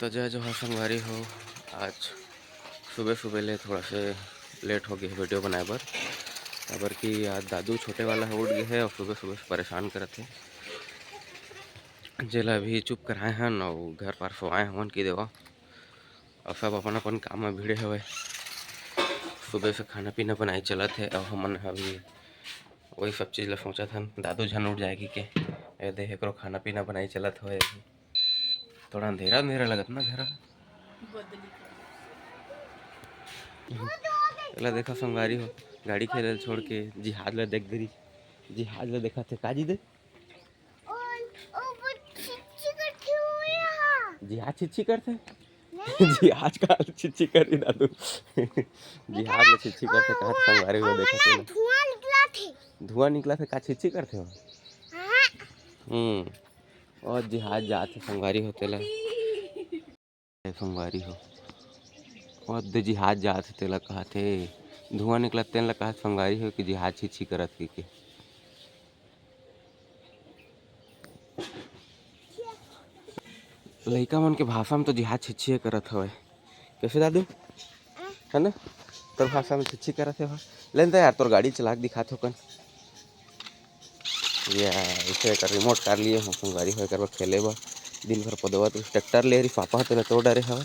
तो जय जोहार संगवारी हो। आज सुबह सुबह ले थोड़ा से लेट हो गया वीडियो बनाए बर, काबर कि आज दादू छोटे वाला उठ गए है और सुबह सुबह से परेशान करत है। जेला अभी चुप कराए हन और घर पर सोआए हवन की देवा और सब अपन अपन काम में भिड़े हवे। सुबह से खाना पीना बनाई चलत है और हमन अभी वही सब चीज़ ला सोचत हन। दादू झन उठ जाएगी के ए देख एकरो खाना पीना बनाई चलत हवे। थोड़ा अंधेरा अंधेरा लगत ना घर। एला देखा संगवारी हो, गाड़ी खेलल छोड़ के जिहाद ला देख दरी। जिहाद ला देखा थे काजी दे जिहाद छिछी करथे। जिहाद का छिछी करी दादू। जिहाद ला छिछी करथे कहा संगवारी हो देखा थे धुआं निकला थे का छिछी करथे हो। और जिहाद जाते संगवारी हो तेला संगवारी हो और दे जिहाद जात तेला कहथे धुआं निकला तेन ला कहा संगवारी हो कि जिहाद छिछी करत के लइका मन के भाषा में तो जिहाद छिछी करत हवे। कैसे दादू है ना तोर भाषा में छिछी करत है। लेन तो यार तोर गाड़ी चला के दिखात हो कन या इसे कर रिमोट कार लिए हो संगवारी हो कर खेले बा दिन भर पदवा तो ट्रैक्टर ले रही पापा तो तो डरे हवे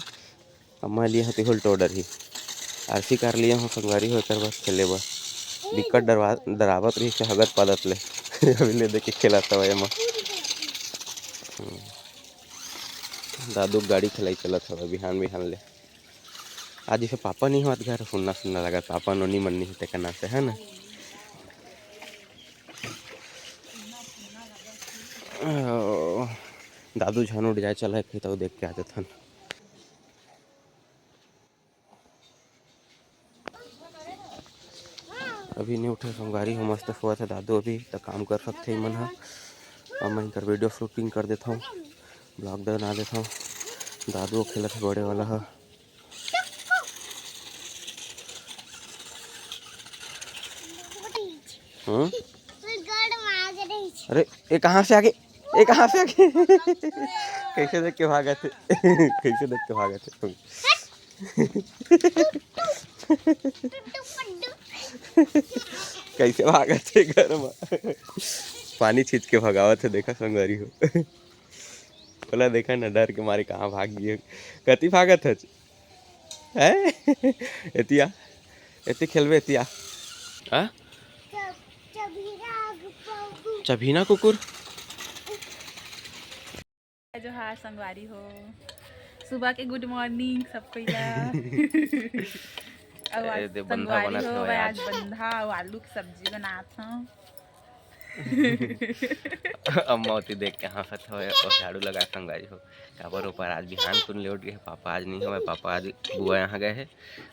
अम्मा लिए हती होल तो डर ही आरसी कार लिए हो संगवारी हो कर बस खेले बा दिक्कत डरावत रही से हगत पादत ले अभी ले देख के खेलत हवे एमा। दादू गाड़ी खिलाई चलत हवे बिहान बिहान ले। आज इसे पापा नहीं होत घर सुनना सुनना लगा पापा नोनी मन नहीं होते करना से है ना। दादू झन उठ जाए चला तो देख के आ जाथन। अभी नहीं उठे संगवारी हो मस्त सोआ था दादू अभी तो काम कर सकते मन हा और मैं कर वीडियो शूटिंग कर देता हूँ ब्लॉग बना देता हूँ। दादू खेला था बड़े वाला हा। अरे ये कहाँ से आगे ये कहाँ से आगे कैसे देख के भागा थे कैसे देख के भागा थे तुम कैसे भागा थे घर में पानी छींच के भगावा थे देखा संगवारी हो। बोला देखा ना डर के मारे कहाँ भाग गए कति भागत है एतिया एति खेलबे एतिया आ चबीना कुकुर जोहार संगवारी हो सुबह के गुड मॉर्निंग सब पहिला और आज संगवारी हो आज बंधा और आलू की सब्जी बनात हूं। अम्मा होती देख के हंसत हो और झाड़ू लगा संगवारी हो काबर ऊपर आज बिहान तुन ले उठ गए पापा आज नहीं हवे पापा आज बुआ यहाँ गए है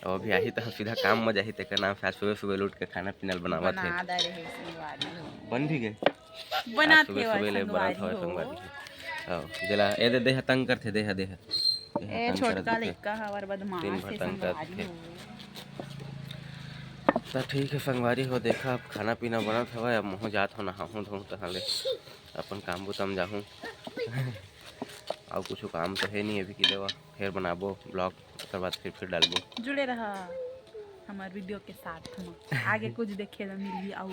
और अभी आई तो सीधा काम में जाही तेकर नाम से आज सुबह सुबह उठ के खाना पीना बनावत है बन भी गए बना सुबह सुबह ले बनत हो संगवारी जला ए दे तंग करथे देह देह ए छोटका लइका हवर बदमाश दिन भर है तंग संगवारी करथे। हो तो ठीक है संगवारी हो देखा अब खाना पीना बनत हवे अब मोह जात हो नहाहूँ धोऊँ तहाँ ले अपन काम बुतम जाहूँ और कुछ काम तो है नहीं अभी की देवा फिर बनाबो ब्लॉग उसके बाद फिर डालबो। जुड़े रहा हमारे वीडियो के साथ में आगे कुछ देखे मिली आऊ।